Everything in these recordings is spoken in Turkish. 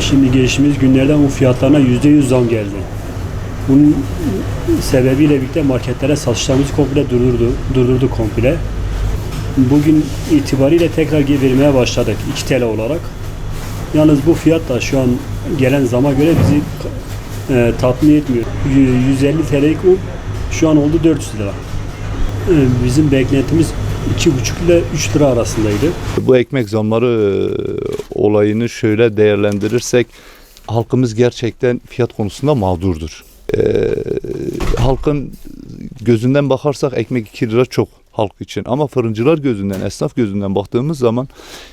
Şimdi geçtiğimiz günlerden bu fiyatlarına %100 zam geldi. Bunun sebebiyle birlikte marketlere satışlarımızı komple durdurdu komple. Bugün itibariyle tekrar vermeye başladık 2 TL olarak. Yalnız bu fiyat da şu an gelen zama göre bizi tatmin etmiyor. 150 TL'lik un şu an oldu 400 lira. Bizim beklentimiz 2,5 ile 3 lira arasındaydı. Bu ekmek zamları olayını şöyle değerlendirirsek halkımız gerçekten fiyat konusunda mağdurdur. Halkın gözünden bakarsak ekmek 2 lira çok halk için ama fırıncılar gözünden, esnaf gözünden baktığımız zaman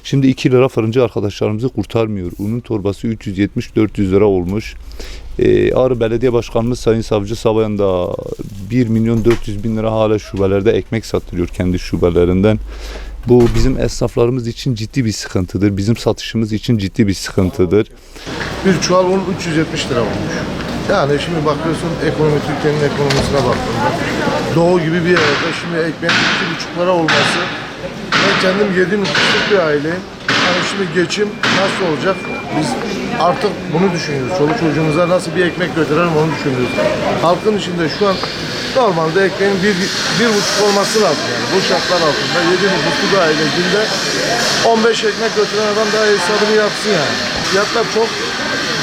şimdi 2 lira fırıncı arkadaşlarımızı kurtarmıyor. Unun torbası 370-400 lira olmuş. Ağrı Belediye Başkanımız Sayın Savcı Sabayan da 1.400.000 lira hala şubelerde ekmek satılıyor kendi şubelerinden. Bu bizim esnaflarımız için ciddi bir sıkıntıdır. Bizim satışımız için ciddi bir sıkıntıdır. Bir çuval un 370 lira olmuş. Yani şimdi bakıyorsun Türkiye'nin ekonomisine baktığında doğu gibi bir yerde şimdi ekmeğin 2,5 lira olması, ben kendim 7 nüfuslu bir aileyim. Yani şimdi geçim nasıl olacak? Biz artık bunu düşünüyoruz. Çoluk çocuğumuza nasıl bir ekmek götürelim onu düşünüyoruz. Halkın içinde şu an normalde ekmeğin 1,5 olması lazım yani. Bu şartlar altında 7 nüfuslu bir aile günde 15 ekmek götüren adam daha hesabını yapsın yani. Fiyatlar çok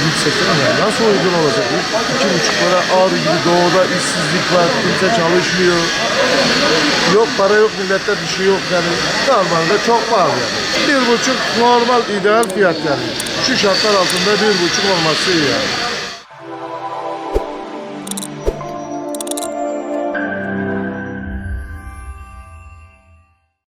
yüksek yani. Nasıl uygun olacak? 2,5 lira Ağrı gibi doğuda işsizlik var, kimse çalışmıyor. Yok para yok, millette bir şey yok yani. Normalde çok pahalı yani. 1,5 normal ideal fiyat yani. Şu şartlar altında 1,5 olması iyi yani.